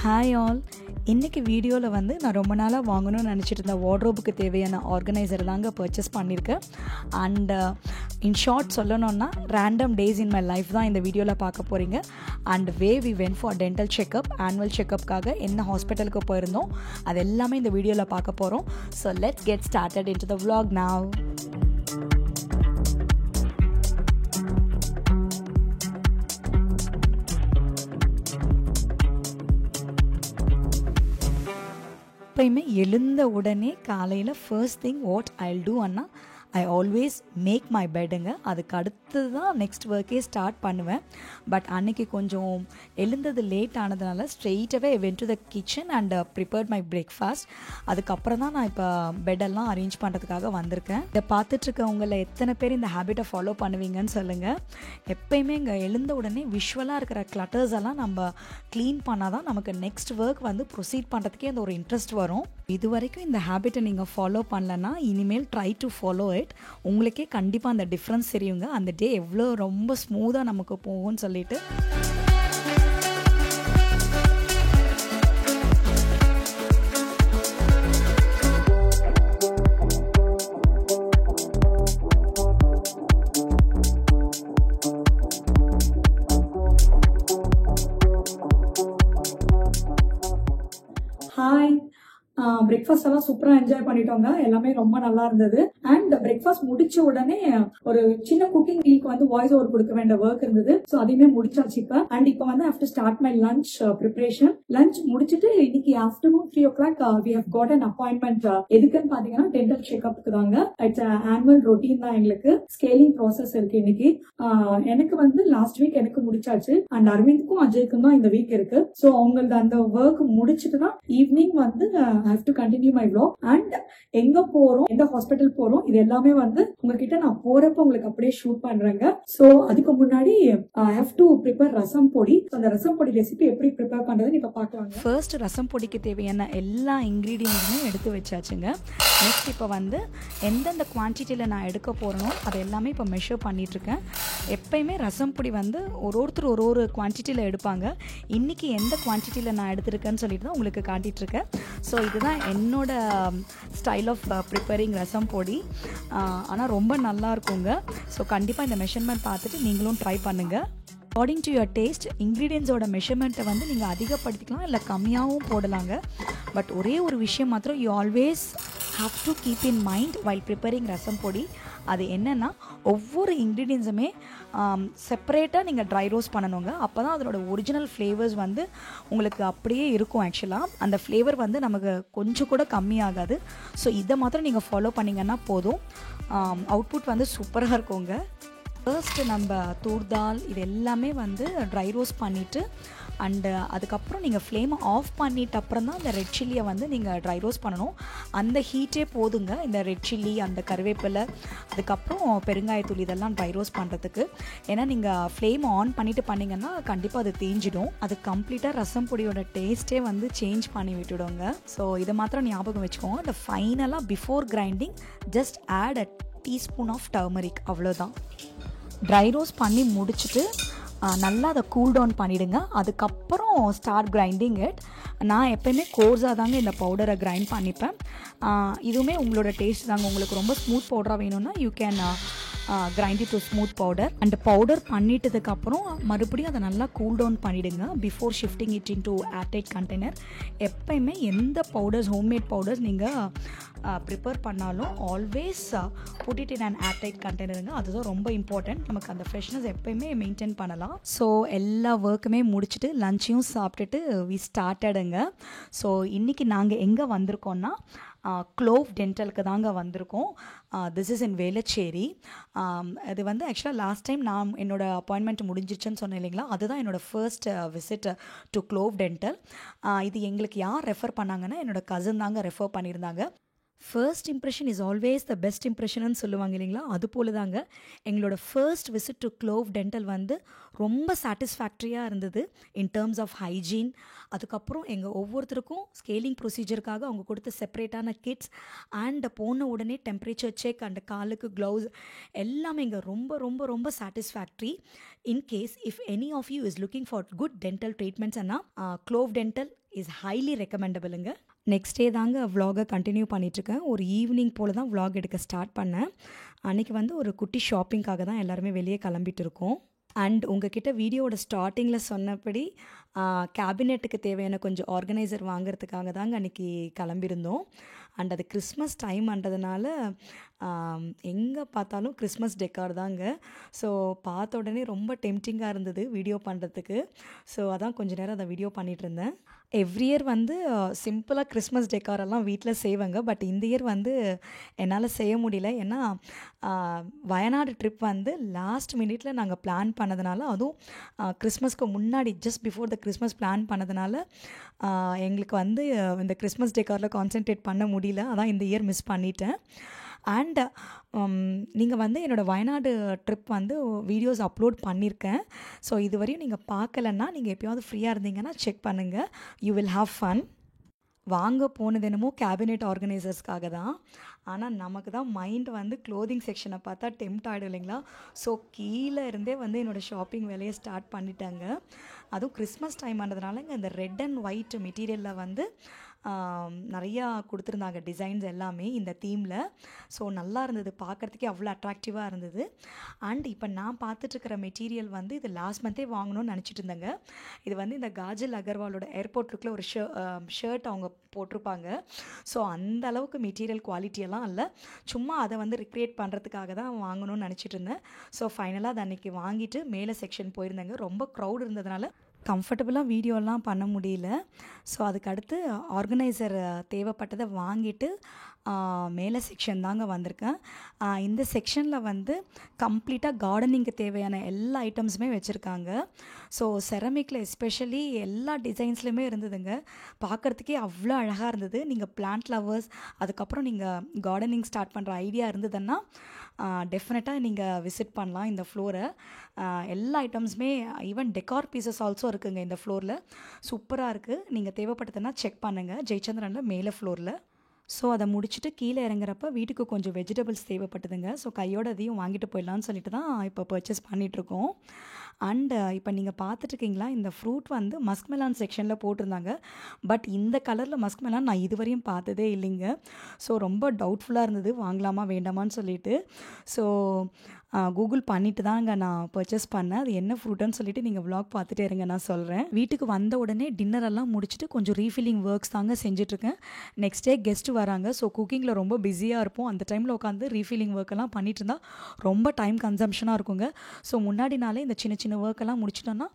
Hi all. இன்றைக்கி வீடியோவில் வந்து நான் ரொம்ப நாளாக வாங்கணும்னு நினச்சிட்டு இருந்த வார்ட்ரோபுக்கு தேவையான ஆர்கனைசர் தாங்க பர்ச்சேஸ் பண்ணியிருக்கேன். அண்ட் இன் ஷார்ட் சொல்லணுன்னா random days in my life தான் இந்த வீடியோவில் பார்க்க போகிறீங்க. And we went for dental checkup, annual செக்அப்காக என்ன ஹாஸ்பிட்டலுக்கு போயிருந்தோம் அது எல்லாமே இந்த வீடியோவில் பார்க்க போகிறோம். So let's get started into the vlog now. எப்பயுமே எழுந்த உடனே காலையில் first thing what I'll do அண்ணா ஐ ஆல்வேஸ் மேக் மை பெட்டுங்க. அதுக்கு அடுத்து தான் நெக்ஸ்ட் ஒர்க்கே ஸ்டார்ட் பண்ணுவேன். பட் அன்றைக்கி கொஞ்சம் எழுந்தது லேட் ஆனதுனால ஸ்ட்ரெயிட்டாகவே went to the kitchen and prepared my breakfast. அதுக்கப்புறம் தான் நான் இப்போ பெட்டெல்லாம் அரேஞ்ச் பண்ணுறதுக்காக வந்திருக்கேன். இதை பார்த்துட்ருக்கவங்கள எத்தனை பேர் இந்த ஹேபிட்டை ஃபாலோ பண்ணுவீங்கன்னு சொல்லுங்கள். எப்பயுமே இங்கே எழுந்த உடனே விஷுவலாக இருக்கிற கிளட்டர்ஸ் எல்லாம் நம்ம க்ளீன் பண்ணால் தான் நமக்கு நெக்ஸ்ட் ஒர்க் வந்து ப்ரொசீட் பண்ணுறதுக்கே அந்த ஒரு இன்ட்ரெஸ்ட் வரும். இது வரைக்கும் இந்த ஹேபிட்டை நீங்கள் ஃபாலோ பண்ணலன்னா இனிமேல் ட்ரை டு ஃபாலோ இட். உங்களுக்கே கண்டிப்பாக அந்த டிஃப்ரென்ஸ் தெரியுங்க, அந்த டே எவ்வளோ ரொம்ப ஸ்மூத்தாக நமக்கு போகும்னு சொல்லிட்டு. ஹாய், பிரேக்ஃபாஸ்ட் எல்லாம் சூப்பராக என்ஜாய் பண்ணிட்டோங்க. எல்லாமே ரொம்ப நல்லா இருந்தது. அண்ட் பிரேக்ஃபாஸ்ட் முடிச்ச உடனே ஒரு சின்ன குக்கிங் வீக் வந்து வாய்ஸ் ஓவர் கொடுக்க வேண்டிய ஒர்க் இருந்தது. ஸோ அதையுமே முடிச்சாச்சு இப்போ. அண்ட் இப்போ வந்து after start my lunch preparation. Lunch முடிச்சுட்டு இன்னைக்கு afternoon 3 o'clock we have got an appointment. எதுக்குன்னு பாத்தீங்கன்னா டென்டல் செக்அப்க்கு தாங்க. இட்ஸ் ஆனுவல் ரொட்டீன் தான் எங்களுக்கு. ஸ்கேலிங் ப்ராசஸ் இருக்கு இன்னைக்கு. எனக்கு வந்து லாஸ்ட் வீக் எனக்கு முடிச்சாச்சு. அண்ட் அரவிந்த்க்கும் அஜய்க்கும் தான் இந்த வீக் இருக்கு. ஸோ அவங்களது அந்த ஒர்க் முடிச்சுட்டு தான் ஈவினிங் வந்து have to continue my vlog. and எங்க போறோம், எந்த ஹாஸ்பிட்டல் போறோம், இது எல்லாமே வந்து உங்ககிட்ட நான் போறப்ப உங்களுக்கு அப்படியே ஷூட் பண்றேங்க. சோ அதுக்கு முன்னாடி I have to prepare ரசம் பொடி. அந்த ரசம் பொடி ரெசிபி எப்படி ப்ரிப்பேர் பண்றதுன்னு இப்ப பார்க்கலாம். ஃபர்ஸ்ட் ரசம் பொடிக்கு தேவையான எல்லா இன்கிரீடியன்ஸுமே எடுத்து வச்சாச்சுங்க. நெக்ஸ்ட் இப்போ வந்து எந்தெந்த குவான்டிட்டியில் நான் எடுக்க போகிறனோ அது எல்லாமே இப்போ மெஷர் பண்ணிகிட்ருக்கேன். எப்பயுமே ரசம் பொடி வந்து ஒருத்தர் ஒரு குவான்டிட்டியில் எடுப்பாங்க. இன்றைக்கி எந்த குவான்டிட்டியில் நான் எடுத்திருக்கேன்னு சொல்லிட்டு தான் உங்களுக்கு காட்டிகிட்ருக்கேன். ஸோ இதுதான் என்னோட ஸ்டைல் ஆஃப் ப்ரிப்பேரிங் ரசம் பொடி. ஆனால் ரொம்ப நல்லா இருக்குங்க. ஸோ கண்டிப்பாக இந்த மெஷர்மெண்ட் பார்த்துட்டு நீங்களும் ட்ரை பண்ணுங்கள். அக்கார்டிங் டு யுவர் டேஸ்ட் இன்க்ரீடியன்ஸோட மெஷர்மெண்ட்டை வந்து நீங்கள் அதிகப்படுத்திக்கலாம், இல்லை கம்மியாகவும் போடலாங்க. பட் ஒரே ஒரு விஷயம் மாத்திரம் you always have to keep in mind while preparing rasam podi. அது என்னென்னா ஒவ்வொரு இன்க்ரீடியன்ஸுமே செப்பரேட்டாக நீங்கள் ட்ரை ரோஸ்ட் பண்ணணுங்க. அப்போ தான் அதோட ஒரிஜினல் ஃப்ளேவர்ஸ் வந்து உங்களுக்கு அப்படியே இருக்கும். ஆக்சுவலாக அந்த ஃப்ளேவர் வந்து நமக்கு கொஞ்சம் கூட கம்மியாகாது. ஸோ இதை மாத்திரம் நீங்கள் ஃபாலோ பண்ணிங்கன்னா போதும், அவுட்புட் வந்து சூப்பராக இருக்குங்க. ஃபர்ஸ்ட்டு நம்ம தூர் தால் இது எல்லாமே வந்து ட்ரை ரோஸ்ட் பண்ணிவிட்டு அண்டு அதுக்கப்புறம் நீங்கள் ஃப்ளேமை ஆஃப் பண்ணிட்டு அப்புறம் தான் அந்த ரெட் சில்லியை வந்து நீங்கள் ட்ரை ரோஸ்ட் பண்ணணும். அந்த ஹீட்டே போதுங்க இந்த ரெட் சில்லி, அந்த கருவேப்பிலை, அதுக்கப்புறம் பெருங்காயத்தூள் இதெல்லாம் ட்ரை ரோஸ்ட் பண்ணுறதுக்கு. ஏன்னா நீங்கள் ஃப்ளேமை ஆன் பண்ணிவிட்டு பண்ணிங்கன்னா கண்டிப்பாக அது தேஞ்சிடும். அது கம்ப்ளீட்டாக ரசம் பொடியோட டேஸ்ட்டே வந்து சேஞ்ச் பண்ணி விட்டுடுங்க. ஸோ இதை மாத்திரம் ஞாபகம் வச்சுக்கோங்க. இந்த ஃபைனலாக before grinding just add a teaspoon of turmeric, அவ்வளோதான். ட்ரை ரோஸ்ட் பண்ணி முடிச்சுட்டு நல்லா அதை கூல் டவுன் பண்ணிவிடுங்க. அதுக்கப்புறம் ஸ்டார்ட் கிரைண்டிங் இட். நான் எப்போயுமே கோர்ஸாக தாங்க இந்த பவுடரை கிரைண்ட் பண்ணிப்பேன். இதுவுமே உங்களோட டேஸ்ட் தாங்க. உங்களுக்கு ரொம்ப ஸ்மூத் பவுடராக வேணும்னா you can grind it to smooth powder. And powder பண்ணிட்டதுக்கப்புறம் மறுபடியும் அதை நல்லா கூல் டவுன் பண்ணிவிடுங்க before shifting it into airtight container. எப்போயுமே எந்த பவுடர்ஸ், ஹோம்மேட் பவுடர்ஸ் நீங்கள் ப்ரிப்பேர் பண்ணாலும் always put it in and airtight கண்டெய்னருங்க. அதுதான் ரொம்ப இம்பார்ட்டன்ட். நமக்கு அந்த ஃப்ரெஷ்னஸ் எப்போயுமே மெயின்டைன் பண்ணலாம். ஸோ எல்லா ஒர்க்குமே முடிச்சுட்டு லஞ்சையும் சாப்பிட்டுட்டு வி ஸ்டார்டடுங்க. ஸோ இன்றைக்கி நாங்கள் எங்கே வந்திருக்கோன்னா க்ளோவ் டென்டலுக்கு தாங்க வந்திருக்கோம். This is in Velachery. இது வந்து ஆக்சுவலாக லாஸ்ட் டைம் நான் என்னோடய அப்பாயின்மெண்ட் முடிஞ்சிருச்சுன்னு சொன்னேன் இல்லைங்களா, அதுதான் என்னோடய first visit to Clove Dental. இது எங்களுக்கு யார் ரெஃபர் பண்ணாங்கன்னா என்னோடய கசின் தாங்க ரெஃபர் பண்ணியிருந்தாங்க. First impression is always the best இம்ப்ரெஷன்னு சொல்லுவாங்க இல்லைங்களா? அது போல தாங்க எங்களோட first visit to Clove Dental வந்து ரொம்ப சாட்டிஸ்ஃபேக்ட்ரியாக இருந்தது இன் டேர்ம்ஸ் ஆஃப் ஹைஜீன். அதுக்கப்புறம் எங்கள் ஒவ்வொருத்தருக்கும் ஸ்கேலிங் ப்ரொசீஜருக்காக அவங்க கொடுத்த செப்பரேட்டான கிட்ஸ் அண்ட் போன உடனே டெம்பரேச்சர் செக் அண்ட் காலுக்கு க்ளவுஸ் எல்லாமே இங்கே ரொம்ப ரொம்ப ரொம்ப satisfactory. In case if any of you is looking for good dental treatments அண்ணா க்ளோவ் டென்டல் இஸ் ஹைலி ரெக்கமெண்டபிளுங்க. நெக்ஸ்ட் டே தாங்க vlog-அ கண்டினியூ பண்ணிகிட்ருக்கேன். ஒரு ஈவினிங் போல் தான் vlog எடுக்க ஸ்டார்ட் பண்ணேன். அன்றைக்கி வந்து ஒரு குட்டி ஷாப்பிங்காக தான் எல்லாருமே வெளியே கிளம்பிட்டு இருக்கோம். அண்ட் உங்ககிட்ட வீடியோவோட ஸ்டார்டிங்கில் சொன்னபடி கேபினெட்டுக்கு தேவையான கொஞ்சம் ஆர்கனைசர் வாங்குறதுக்காக தாங்க அன்றைக்கி கிளம்பியிருந்தோம். அண்ட் அது கிறிஸ்மஸ் டைம்ன்றதுனால எங்கே பார்த்தாலும் கிறிஸ்மஸ் டெக்கார் தாங்க. ஸோ பார்த்த உடனே ரொம்ப டெம்டிங்காக இருந்தது வீடியோ பண்ணுறதுக்கு. ஸோ அதான் கொஞ்ச நேரம் அதை வீடியோ பண்ணிகிட்டு இருந்தேன். எவ்ரி இயர் வந்து சிம்பிளாக கிறிஸ்மஸ் டெக்காரெல்லாம் வீட்டில் செய்வாங்க. பட் இந்த இயர் வந்து என்னால் செய்ய முடியல. ஏன்னா வயநாடு ட்ரிப் வந்து லாஸ்ட் மினிட்ல நாங்கள் பிளான் பண்ணதுனால, அதுவும் கிறிஸ்மஸ்க்கு முன்னாடி just before the Christmas plan பண்ணதுனால எங்களுக்கு வந்து இந்த கிறிஸ்மஸ் டெக்காரில் கான்சென்ட்ரேட் பண்ண முடியல. அதான் இந்த இயர் மிஸ் பண்ணிட்டேன். அண்ட் நீங்கள் வந்து என்னோடய வயநாடு ட்ரிப் வந்து வீடியோஸ் அப்லோட் பண்ணியிருக்கேன். ஸோ இதுவரையும் நீங்கள் பார்க்கலன்னா நீங்கள் எப்போயாவது ஃப்ரீயாக இருந்தீங்கன்னா செக் பண்ணுங்கள். You will have fun. வாங்க போனது என்னமோ கேபினெட் ஆர்கனைசர்ஸ்க்காக தான். ஆனால் நமக்கு தான் மைண்ட் வந்து க்ளோதிங் செக்ஷனை பார்த்தா டெம்ட் ஆகிடும் இல்லைங்களா? ஸோ கீழே இருந்தே வந்து என்னோடய ஷாப்பிங் வேலையை ஸ்டார்ட் பண்ணிட்டாங்க. அதுவும் கிறிஸ்மஸ் டைம் ஆனதுனால இங்கே இந்த ரெட் அண்ட் ஒயிட் மெட்டீரியலில் வந்து நிறையா கொடுத்துருந்தாங்க டிசைன்ஸ் எல்லாமே இந்த தீமில். ஸோ நல்லா இருந்தது, பார்க்குறதுக்கே அவ்வளோ அட்ராக்டிவாக இருந்தது. அண்ட் இப்போ நான் பார்த்துட்ருக்கிற மெட்டீரியல் வந்து இது லாஸ்ட் மந்த்தே வாங்கணும்னு நினச்சிட்டு இருந்தேங்க. இது வந்து இந்த காஜல் அகர்வாலோட ஏர்போர்ட் லுக்கில் ஒரு ஷர்ட் அவங்க போட்டிருப்பாங்க. ஸோ அந்த அளவுக்கு மெட்டீரியல் குவாலிட்டியெல்லாம் இல்லை, சும்மா அதை வந்து ரிக்ரியேட் பண்ணுறதுக்காக தான் வாங்கணும்னு நினச்சிட்டு இருந்தேன். ஸோ ஃபைனலாக அதை அன்றைக்கி வாங்கிட்டு மேலே செக்ஷன் போயிருந்தேங்க. ரொம்ப க்ரௌட் இருந்ததுனால கம்ஃபர்டபுளாக வீடியோலாம் பண்ண முடியல. ஸோ அதுக்கடுத்து ஆர்கனைசர் தேவைப்பட்டதை வாங்கிட்டு மேலே செக்ஷன் தாங்க வந்திருக்கேன். இந்த செக்ஷனில் வந்து கம்ப்ளீட்டாக கார்டனிங்க்கு தேவையான எல்லா ஐட்டம்ஸுமே வச்சுருக்காங்க. ஸோ செரமிக்கில் எஸ்பெஷலி எல்லா டிசைன்ஸ்லையுமே இருந்ததுங்க. பார்க்குறதுக்கே அவ்வளோ அழகாக இருந்தது. நீங்கள் பிளான்ட் லவர்ஸ், அதுக்கப்புறம் நீங்கள் கார்டனிங் ஸ்டார்ட் பண்ணுற ஐடியா இருந்ததுன்னா டெஃபினட்டாக நீங்கள் விசிட் பண்ணலாம் இந்த ஃப்ளோரை. எல்லா ஐட்டம்ஸுமே ஈவன் டெக்கார் பீசஸ் ஆல்சோ இருக்குங்க இந்த ஃப்ளோரில். சூப்பராக இருக்குது. நீங்கள் தேவைப்பட்டதுன்னா செக் பண்ணுங்கள் ஜெயச்சந்திரனில் மேலே ஃப்ளோரில். ஸோ அதை முடிச்சுட்டு கீழே இறங்குறப்ப வீட்டுக்கு கொஞ்சம் வெஜிடபிள்ஸ் தேவைப்பட்டதுங்க. ஸோ கையோட அதையும் வாங்கிட்டு போயிடலான்னு சொல்லிட்டு தான் இப்போ பர்ச்சேஸ் பண்ணிகிட்ருக்கோம். அண்டு இப்போ நீங்கள் பார்த்துட்ருக்கீங்களா, இந்த ஃப்ரூட் வந்து மஸ்க் மெலான் செக்ஷனில் போட்டிருந்தாங்க. பட் இந்த கலரில் மஸ்க் மெலான் நான் இதுவரையும் பார்த்ததே இல்லைங்க. ஸோ ரொம்ப டவுட்ஃபுல்லாக இருந்தது வாங்கலாமா வேண்டாமான்னு சொல்லிட்டு. ஸோ கூகுள் பண்ணிட்டு தாங்க நான் பர்ச்சேஸ் பண்ணேன். அது என்ன ஃப்ரூட்டுன்னு சொல்லிட்டு நீங்கள் விலாக் பார்த்துட்டே இருங்க, நான் சொல்கிறேன். வீட்டுக்கு வந்த உடனே டின்னரெல்லாம் முடிச்சுட்டு கொஞ்சம் ரீஃபில்லிங் ஒர்க்ஸ் தாங்க செஞ்சுட்ருக்கேன். நெக்ஸ்ட் டே கெஸ்ட்டு வராங்க. ஸோ குக்கிங்கில் ரொம்ப பிஸியாக இருப்போம். அந்த டைமில் உட்காந்து ரீஃபில்லிங் ஒர்க்கெல்லாம் பண்ணிட்டு இருந்தால் ரொம்ப டைம் கன்சம்ஷனாக இருக்குங்க. ஸோ முன்னாடி நாளே இந்த சின்ன சின்ன ஒர்க்கெல்லாம் முடிச்சிட்டோன்னா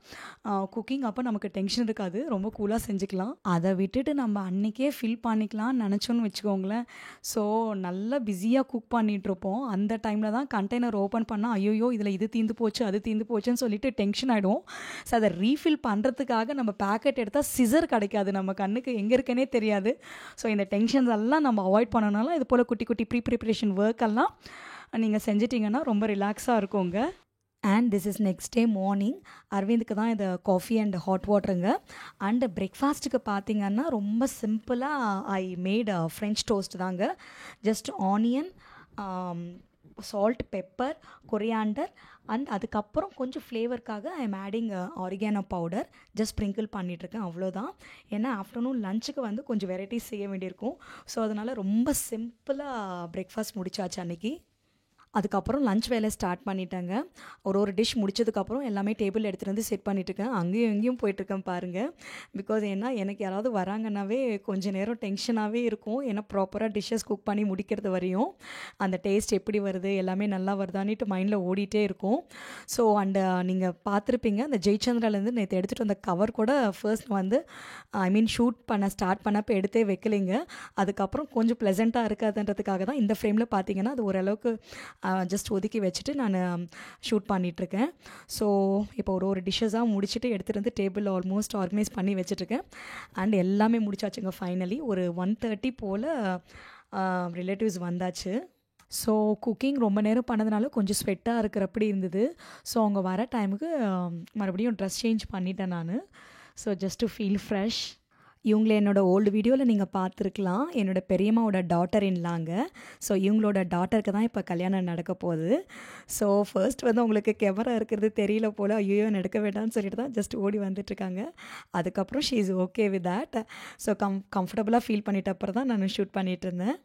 குக்கிங் அப்போ நமக்கு டென்ஷன் இருக்காது, ரொம்ப கூலாக செஞ்சுக்கலாம். அதை விட்டுட்டு நம்ம அன்றைக்கே ஃபில் பண்ணிக்கலாம்னு நினச்சோன்னு வச்சுக்கோங்களேன். ஸோ நல்லா பிஸியாக குக் பண்ணிகிட்ருப்போம். அந்த டைமில் தான் கண்டெய்னர் ஓப்பன் பண்ணால் ஐயோ இதில் இது தீந்து போச்சு அது தீந்து போச்சுன்னு சொல்லிட்டு டென்ஷன் ஆகிடும். ஸோ அதை ரீஃபில் பண்ணுறதுக்காக நம்ம பேக்கெட் எடுத்தால் சிசர் கிடைக்காது, நம்ம கண்ணுக்கு எங்கே இருக்குன்னே தெரியாது. ஸோ இந்த டென்ஷன்ஸ் எல்லாம் நம்ம அவாய்ட் பண்ணனால இது போல் குட்டி குட்டி ப்ரிப்ரேஷன் ஒர்க் எல்லாம் நீங்கள் செஞ்சிட்டிங்கன்னா ரொம்ப ரிலாக்ஸாக இருக்குங்க. And this is next day morning. அரவிந்துக்கு தான் இது காஃபி அண்ட் ஹாட் வாட்டருங்க. அண்டு பிரேக்ஃபாஸ்ட்டுக்கு பார்த்திங்கன்னா ரொம்ப சிம்பிளாக ஐ மேட் ஃப்ரெஞ்ச் டோஸ்ட் தாங்க. Just onion, salt, pepper, coriander and அதுக்கப்புறம் கொஞ்சம் ஃப்ளேவருக்காக I am adding oregano powder just sprinkle பண்ணிகிட்ருக்கேன், அவ்வளோதான். ஏன்னா ஆஃப்டர்நூன் லஞ்சுக்கு வந்து கொஞ்சம் வெரைட்டிஸ் செய்ய வேண்டியிருக்கும். ஸோ அதனால் ரொம்ப சிம்பிளாக பிரேக்ஃபாஸ்ட் முடிச்சாச்சு அன்றைக்கி. அதுக்கப்புறம் லஞ்ச் வேலை ஸ்டார்ட் பண்ணிட்டேங்க. ஒரு டிஷ் முடிச்சதுக்கப்புறம் எல்லாமே டேபிள் எடுத்துகிட்டு வந்து செட் பண்ணிட்டுருக்கேன். அங்கேயும் எங்கேயும் போயிட்டுருக்கேன் பாருங்கள். பிகாஸ் ஏன்னா எனக்கு யாராவது வராங்கன்னாவே கொஞ்சம் நேரம் டென்ஷனாகவே இருக்கும். ஏன்னா ப்ராப்பராக டிஷ்ஷஸ் குக் பண்ணி முடிக்கிறது வரையும் அந்த டேஸ்ட் எப்படி வருது எல்லாமே நல்லா வருதான்னுட்டு மைண்டில் ஓடிட்டே இருக்கும். ஸோ அண்ட் நீங்கள் பார்த்துருப்பீங்க அந்த ஜெயச்சந்திராலேருந்து நேற்று எடுத்துகிட்டு வந்த கவர் கூட ஃபர்ஸ்ட் வந்து ஷூட் பண்ண ஸ்டார்ட் பண்ணப்போ எடுத்தே வைக்கலைங்க. அதுக்கப்புறம் கொஞ்சம் ப்ளசண்ட்டாக இருக்காதுன்றதுக்காக தான் இந்த ஃப்ரேமில் பார்த்தீங்கன்னா அது ஓரளவுக்கு ஜஸ்ட் ஒதுக்கி வச்சுட்டு நான் ஷூட் பண்ணிகிட்ருக்கேன். ஸோ இப்போ ஒரு டிஷ்ஷஸாக முடிச்சுட்டு எடுத்துகிட்டு வந்து டேபிள் ஆல்மோஸ்ட் ஆர்கனைஸ் பண்ணி வச்சுட்ருக்கேன். அண்ட் எல்லாமே முடிச்சாச்சுங்க ஃபைனலி. ஒரு 1:30 போல் ரிலேட்டிவ்ஸ் வந்தாச்சு. ஸோ குக்கிங் ரொம்ப நேரம் பண்ணதுனால கொஞ்சம் ஸ்வெட்டாக இருக்கிறப்படி இருந்தது. ஸோ அவங்க வர டைமுக்கு மறுபடியும் ட்ரெஸ் சேஞ்ச் பண்ணிட்டேன் நான். So just to feel fresh. இவங்கள என்னோடய ஓல்டு வீடியோவில் நீங்கள் பார்த்துருக்கலாம். என்னோடய பெரியம்மாவோட டாட்டர் இன்லாங்க. ஸோ இவங்களோட டாட்டருக்கு தான் இப்போ கல்யாணம் நடக்க போகுது. ஸோ ஃபர்ஸ்ட் வந்து உங்களுக்கு கேமரா இருக்கிறது தெரியல போல், ஐயோ நடக்க வேண்டாம்னு சொல்லிட்டு தான் ஜஸ்ட் ஓடி வந்துட்டுருக்காங்க. அதுக்கப்புறம் she is okay with that. So கம்ஃபர்டபுளாக ஃபீல் பண்ணிட்ட அப்புறம் தான் நான் ஷூட் பண்ணிகிட்டு இருந்தேன்.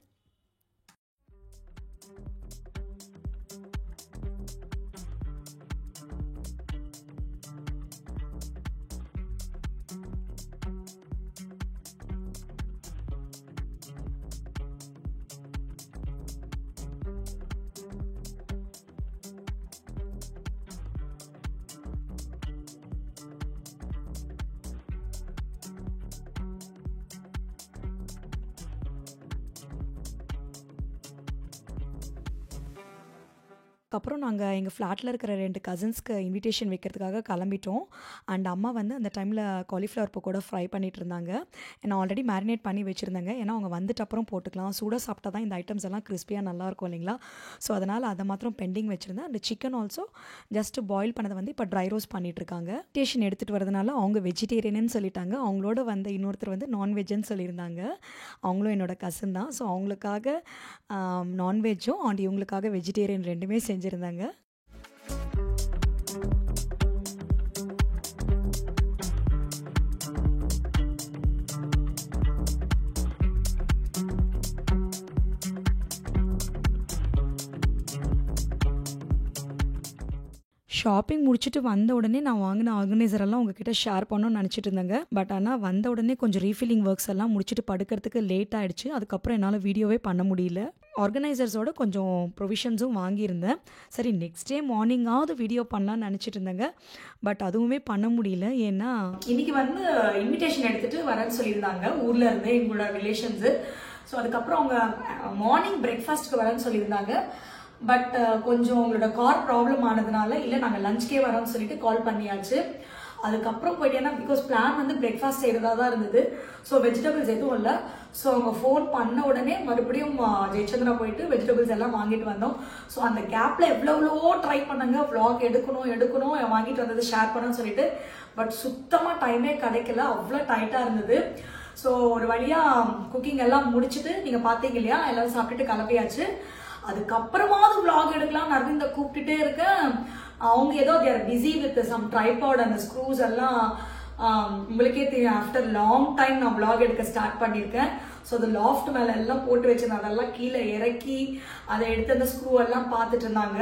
அதுக்கப்புறம் நாங்கள் எங்கள் ஃப்ளாட்டில் இருக்கிற 2 கசின்ஸ்க்கு இன்விடேஷன் வைக்கிறதுக்காக கிளம்பிட்டோம். அண்ட் அம்மா வந்து அந்த டைமில் காலிஃப்ளவர் பக்கோடா ஃப்ரை பண்ணிகிட்டு இருந்தாங்க. நான் ஆல்ரெடி மேரினேட் பண்ணி வச்சுருந்தேங்க. ஏன்னா அவங்க வந்துட்டு அப்புறம் போட்டுக்கலாம், சூடாக சாப்பிட்டா தான் இந்த ஐட்டம்ஸ் எல்லாம் கிறிஸ்பியாக நல்லாயிருக்கும் இல்லைங்களா. ஸோ அதனால் அதை மாத்திரம் பெண்டிங் வச்சுருந்தேன். அந்த சிக்கன் ஆல்சோ ஜஸ்ட்டு பாயில் பண்ணதை வந்து இப்போ ட்ரை ரோஸ்ட் பண்ணிகிட்ருக்காங்க. இன்விடேஷன் எடுத்துகிட்டு வரதுனால அவங்க வெஜிடேரியன்னு சொல்லிட்டாங்க. அவங்களோட வந்து இன்னொருத்தர் வந்து நான்வெஜ்ஜுன்னு சொல்லியிருந்தாங்க. அவங்களும் என்னோட கசின் தான். ஸோ அவங்களுக்காக நான்வெஜ்ஜும் அண்ட் இவங்களுக்காக வெஜிடேரியன் 2மே செஞ்சுருந்தாங்க. ஷாப்பிங் முடிச்சுட்டு வந்த உடனே நான் வாங்கின ஆர்கனைசர் எல்லாம் உங்ககிட்ட ஷேர் பண்ணணும்னு நினச்சிட்டு இருந்தேங்க. பட் ஆனால் வந்த உடனே கொஞ்சம் ரீஃபில்லிங் ஒர்க்ஸ் எல்லாம் முடிச்சுட்டு படுக்கிறதுக்கு லேட் ஆகிடுச்சு. அதுக்கப்புறம் என்னால் வீடியோவே பண்ண முடியல. ஆர்கனைசர்ஸோட கொஞ்சம் ப்ரொவிஷன்ஸும் வாங்கியிருந்தேன். சரி நெக்ஸ்ட் டே மார்னிங்காவது வீடியோ பண்ணலான்னு நினச்சிட்டு இருந்தேங்க. பட் அதுவுமே பண்ண முடியல. ஏன்னா இன்னைக்கு வந்து இன்விடேஷன் எடுத்துட்டு வரேன்னு சொல்லியிருந்தாங்க ஊர்ல இருந்து எங்களோட ரிலேஷன்ஸு. ஸோ அதுக்கப்புறம் அவங்க மார்னிங் பிரேக்ஃபாஸ்ட்டுக்கு வரேன்னு சொல்லியிருந்தாங்க. பட் கொஞ்சம் உங்களோட கார் ப்ராப்ளம் ஆனதுனால இல்லை நாங்கள் லஞ்ச்கே வரோம்னு சொல்லிட்டு கால் பண்ணியாச்சு. அதுக்கப்புறம் போயிட்டேன்னா பிகாஸ் பிளான் வந்து பிரேக்ஃபாஸ்ட் செய்கிறதா தான் இருந்தது. ஸோ வெஜிடபிள்ஸ் எதுவும் இல்லை. ஸோ அவங்க ஃபோன் பண்ண உடனே மறுபடியும் ஜெயச்சந்திரா போயிட்டு வெஜிடபிள்ஸ் எல்லாம் வாங்கிட்டு வந்தோம். ஸோ அந்த கேப்பில் எவ்வளோ ட்ரை பண்ணாங்க vlog எடுக்கணும் வாங்கிட்டு வந்தது ஷேர் பண்ணணும்னு சொல்லிட்டு. பட் சுத்தமாக டைமே கிடைக்கல, அவ்வளோ டைட்டாக இருந்தது. ஸோ ஒரு வழியாக குக்கிங் எல்லாம் முடிச்சுட்டு நீங்கள் பார்த்தீங்க இல்லையா, எல்லாரும் சாப்பிட்டுட்டு கிளம்பியாச்சு. அதுக்கப்புறமாவது vlog எடுக்கலாம் அரவிந்த கூப்பிட்டுட்டே இருக்கேன். அவங்க ஏதோ தேர் பிஸி வித் சம் ட்ரைபாட் அந்த ஸ்க்ரூஸ் எல்லாம். உங்களுக்கே தெரியும் ஆஃப்டர் லாங் டைம் நான் vlog எடுக்க ஸ்டார்ட் பண்ணியிருக்கேன். ஸோ அது லாஃப்ட் மேலே எல்லாம் போட்டு வச்சிருந்தேன். அதெல்லாம் கீழே இறக்கி அதை எடுத்து அந்த ஸ்க்ரூ எல்லாம் பார்த்துட்டு இருந்தாங்க.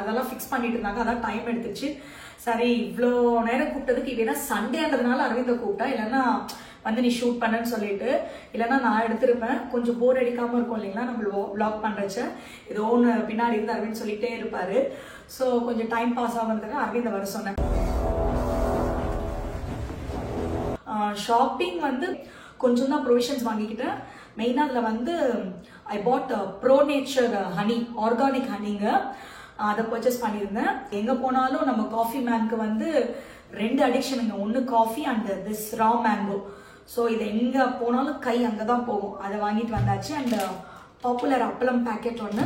அதெல்லாம் ஃபிக்ஸ் பண்ணிட்டு இருந்தாங்க. அதான் டைம் எடுத்துச்சு. சரி இவ்வளோ நேரம் கூப்பிட்டதுக்கு இவனா சண்டேன்றதுனால அரவிந்த கூப்பிட்டா, இல்லைன்னா வந்து நீ ஷூட் பண்ணன்னு சொல்லிட்டு, இல்லைன்னா நான் எடுத்திருப்பேன். கொஞ்சம் போர் அடிக்காமல் இருக்கும் இல்லைங்களா நம்ம vlog பண்ணுறச்ச. ஏதோ ஒன்று பின்னாடி இருந்து அரவிந்த் சொல்லிட்டே இருப்பாரு. ஸோ கொஞ்சம் டைம் பாஸ் ஆகுறதுக்கு அரவிந்த் வர சொன்னேன். ஷாப்பிங் வந்து கொஞ்சம் தான் ப்ரொவிஷன்ஸ் வாங்கிக்கிட்டேன். மெயினாக அதில் வந்து ஐ பாட் ப்ரோ நேச்சர் ஹனி, ஆர்கானிக் ஹனிங்க. அதை பர்ச்சேஸ் பண்ணியிருந்தேன். எங்கே போனாலும் நம்ம காஃபி மேனுக்கு வந்து 2 அடிக்ஷனுங்க. ஒன்று coffee and this raw mango. So இது எங்கே போனாலும் கை அங்கே தான் போகும். அதை வாங்கிட்டு வந்தாச்சு. அண்ட் பாப்புலர் அப்பளம் பேக்கெட் ஒன்று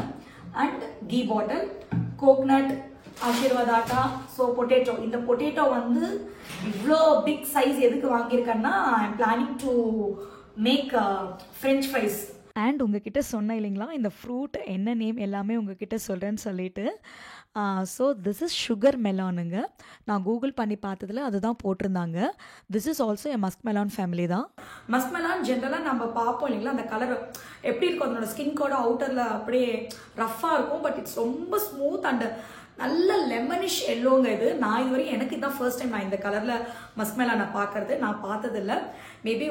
and ghee bottle, coconut, Aashirvaad atta. So potato, இந்த பொட்டேட்டோ வந்து இவ்வளோ பிக் சைஸ் எதுக்கு வாங்கியிருக்கேன்னா I am planning to make French fries. And உங்ககிட்ட சொன்னேன் இல்லைங்களா இந்த ஃப்ரூட் என்ன நேம் எல்லாமே உங்ககிட்ட சொல்கிறேன்னு சொல்லிட்டு. ஸோ திஸ் இஸ் சுகர் மெலானுங்க. நான் கூகுள் பண்ணி பார்த்ததில் அதுதான் போட்டிருந்தாங்க. This is also a musk melon family தான். மஸ்க் மெலான் ஜென்ரலாக நம்ம பார்ப்போம் இல்லைங்களா, அந்த கலர் எப்படி இருக்கும், அதனோட ஸ்கின் கோட அவுட்டரில் அப்படியே ரஃப்பாக இருக்கும். பட் இட்ஸ் ரொம்ப ஸ்மூத் அண்ட் நல்ல லெமனிஷ் எல்லோங்க இது. நான் இது வரைக்கும் எனக்கு இதான் ஃபர்ஸ்ட் டைம் நான் இந்த கலரில் மஸ்க் மெலானை பார்க்கறது. நான் பார்த்ததில்ல. மேபி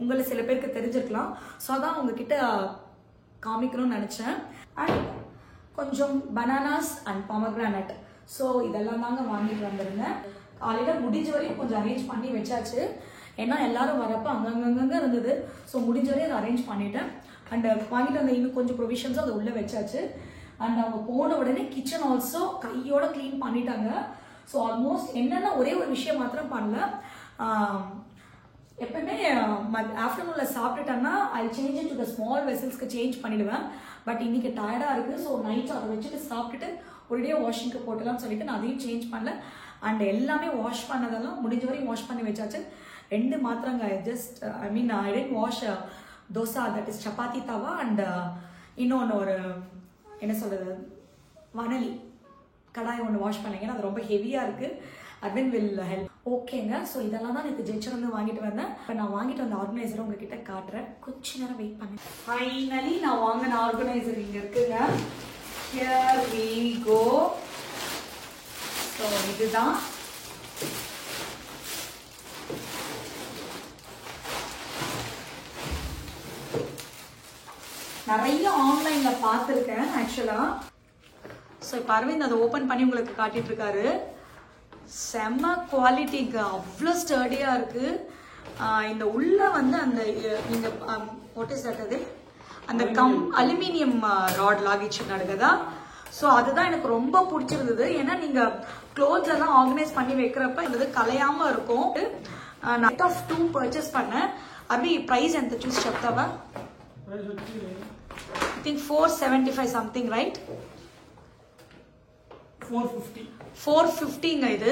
உங்களை சில பேருக்கு தெரிஞ்சிருக்கலாம். ஸோ அதான் உங்ககிட்ட காமிக்கணும்னு நினச்சேன். அண்ட் கொஞ்சம் பனானாஸ் அண்ட் பொமக்ரானட். ஸோ இதெல்லாம் தாங்க வாங்கிட்டு வந்திருந்தேன். காலையில் முடிஞ்ச வரையும் கொஞ்சம் அரேஞ்ச் பண்ணி வச்சாச்சு. ஏன்னா எல்லாரும் வரப்போ அங்கங்கே இருந்தது. ஸோ முடிஞ்ச வரையும் அதை அரேஞ்ச் பண்ணிட்டேன். அண்ட் வாங்கிட்டு வந்த இன்னும் கொஞ்சம் ப்ரொவிஷன்ஸும் அதை உள்ளே வச்சாச்சு. அண்ட் அவங்க போன உடனே கிச்சன் ஆல்சோ கையோட க்ளீன் பண்ணிட்டாங்க. ஸோ ஆல்மோஸ்ட் என்னென்னா ஒரே ஒரு விஷயம் மாத்திரம் பண்ணல. எப்பவுமே ஆஃப்டர்நூன்ல சாப்பிட்டுட்டேன்னா I change into the small வெசல்ஸ்க்கு சேஞ்ச் பண்ணிடுவேன். பட் இன்னைக்கு டயர்டா இருக்கு. ஸோ நைட் அதை வச்சுட்டு சாப்பிட்டுட்டு ஒரே வாஷிங்க்கு போட்டலாம்னு சொல்லிட்டு நான் அதையும் சேஞ்ச் பண்ணல. அண்ட் எல்லாமே வாஷ் பண்ணதெல்லாம் முடிஞ்ச வரையும் வாஷ் பண்ணி வச்சாச்சு. 2 மாத்திரங்க just I tend wash dosa, that is chapati tawa and இன்னொன்று ஒரு என்ன சொல்றது வனலி கடாய் ஒன்று வாஷ் பண்ணீங்கன்னா அது ரொம்ப ஹெவியா இருக்கு. அட்வின் வில் ஹெல்ப். ஓகேங்க. ஸோ இதெல்லாம் தான் எனக்கு ஜெச்சர் வந்து வாங்கிட்டு வந்தேன். இப்போ நான் வாங்கிட்டு வந்த ஆர்கனைசரை உங்ககிட்ட காட்டுறேன். கொஞ்ச நேரம் வெயிட் பண்ணேன். ஃபைனலி நான் வாங்கின ஆர்கனைசர் இங்க இருக்குங்க. Here we go. ஸோ இதுதான். நிறைய ஆன்லைன்ல பார்த்துருக்கேன் ஆக்சுவலா. ஸோ இப்போ அரவிந்த் அதை ஓப்பன் பண்ணி உங்களுக்கு காட்டிட்டு இருக்காரு. செம்ம குவாலிட்டிங்க, அவ்வளோ ஸ்டர்டியா இருக்கு. இந்த உள்ள வந்து அந்த நீங்க வாட் இஸ் தட் அது அந்த அலுமினியம் ராட் லாகிச்சுன்னாடு కదా. ஸோ அதுதான் எனக்கு ரொம்ப பிடிச்சிருந்தது. ஏன்னா நீங்க க்ளோத்ஸ் எல்லாம் ஆர்கனைஸ் பண்ணி வைக்கிறப்ப இது கலையாம இருக்கும். நைட் ஆஃப் 2 பர்ச்சேஸ் பண்ணேன். అవి ప్రైస్ ఎంత చూసి చెప్తావా? I think 475 something, right? 450 இது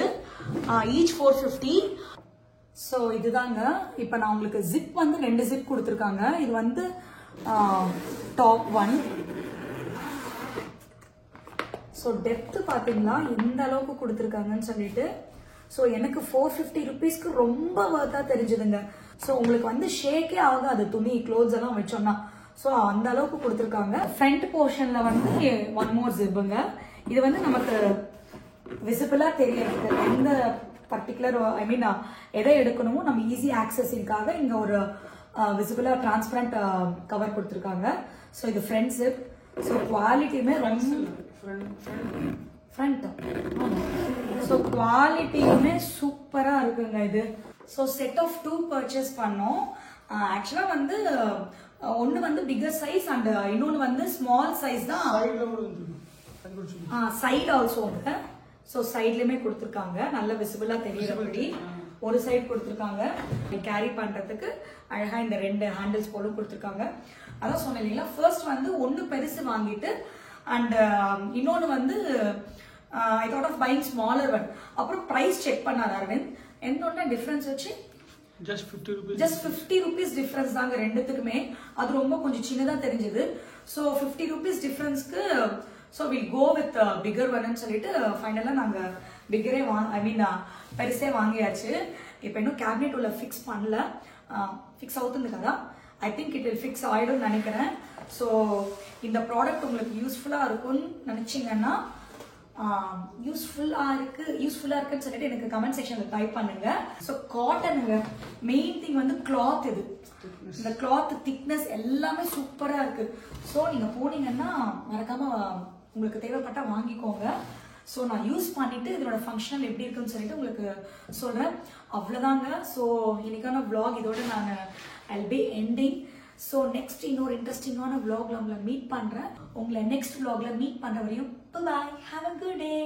each 450. ஸோ இதுதாங்க. இப்போ நான் உங்களுக்கு ஜிப் வந்து 2 ஜிப் கொடுத்துருக்காங்க. இது வந்து டாப் 1. ஸோ டெப்த் பார்த்தீங்களா எந்த அளவுக்கு கொடுத்துருக்காங்கன்னு சொல்லிட்டு. ஸோ எனக்கு 450 ருபீஸ்க்கு ரொம்ப வர்த்தா தெரிஞ்சுதுங்க. ஸோ உங்களுக்கு வந்து ஷேக்கே ஆகாது துணி க்ளோத்ஸ் எல்லாம் வச்சோம்னா. ஸோ அந்த அளவுக்கு கொடுத்துருக்காங்க. ஃப்ரண்ட் போர்ஷன்ல வந்து 1 மோர் ஜிப்புங்க. இது வந்து நமக்கு விசிபிளா தெரியறதுக்கு எந்த பர்டிகுலர் எதை எடுக்கணுமோ நம்ம ஈஸி ஆக்சஸிங்காக இங்க ஒரு விசிபிளா டிரான்ஸ்பரண்ட் கவர் கொடுத்துருக்காங்க. ஸோ இது ஃப்ரண்ட் ஜிப். ஸோ குவாலிட்டியுமே ரொம்ப ஃப்ரண்ட். ஸோ குவாலிட்டியுமே சூப்பரா இருக்குங்க இது. ஸோ செட் ஆஃப் 2 பர்ச்சேஸ் பண்ணோம். ஆக்சுவலா வந்து ஒன்னு வந்து பிகர் சைஸ் அண்ட் இன்னொன்னு வந்து ஸ்மால் சைஸ் தான். சைடு ஆல்சோங்க. ஸோ சைட்லயுமே கொடுத்துருக்காங்க நல்ல விசிபிளா தெரியறபடி. ஒரு சைடு கொடுத்துருக்காங்க கேரி பண்றதுக்கு அழகா இந்த 2 ஹேண்டில்ஸ் போலும் கொடுத்துருக்காங்க. அதான் சொன்னேன் இல்லைங்களா, ஃபர்ஸ்ட் வந்து ஒன்னு பெருசு வாங்கிட்டு அண்ட் இன்னொன்னு வந்து I thought of buying smaller one. அப்புறம் பிரைஸ் செக் பண்ணார் அரவிந்த். என்ன டிஃபரன்ஸ் வச்சு ஜஸ்ட் 50 rupees டிஃபரன்ஸ் தாங்க ரெண்டுத்துக்குமே. அது ரொம்ப கொஞ்சம் சின்னதா தெரிஞ்சது. ஸோ 50 rupees டிஃபரன்ஸ்க்கு so will go with bigger ஒன்னு சொல்லிட்டு ஃபைனலா நாங்க பிகரே பெருசே வாங்கியாச்சு. இப்போ இன்னும் கேபினெட் உள்ள ஃபிக்ஸ் பண்ணல. ஃபிக்ஸ் అవుతుంది కదా. I think it will fix ஆயிடும் நினைக்கிறேன். ஸோ இந்த ப்ராடக்ட் உங்களுக்கு யூஸ்ஃபுல்லா இருக்கும்னு நினைச்சீங்கன்னா யூஸ்ஃபுல்லா இருக்குன்னு சொல்லிட்டு எனக்கு கமெண்ட் செக்ஷன்ல டைப் பண்ணுங்க. ஸோ காட்டனுங்க மெயின் திங் வந்து கிளாத். இது இந்த கிளாத் திக்னஸ் எல்லாமே சூப்பரா இருக்கு. ஸோ நீங்க போனீங்கன்னா மறக்காம உங்களுக்கு தேவைப்பட்டா வாங்கிக்கோங்க. ஸோ நான் யூஸ் பண்ணிட்டு இதோட ஃபங்க்ஷனல் எப்படி இருக்குன்னு சொல்லிட்டு உங்களுக்கு சொல்றேன். அவ்வளவுதாங்க. ஸோ இன்னைக்கான vlog இதோட நான் I'll be ending. So next இன்னொரு இன்ட்ரெஸ்டிங்கான vlogல உங்களை மீட் பண்றேன். உங்களை நெக்ஸ்ட் vlogல மீட் பண்ற வரையும் bye. Have a good day.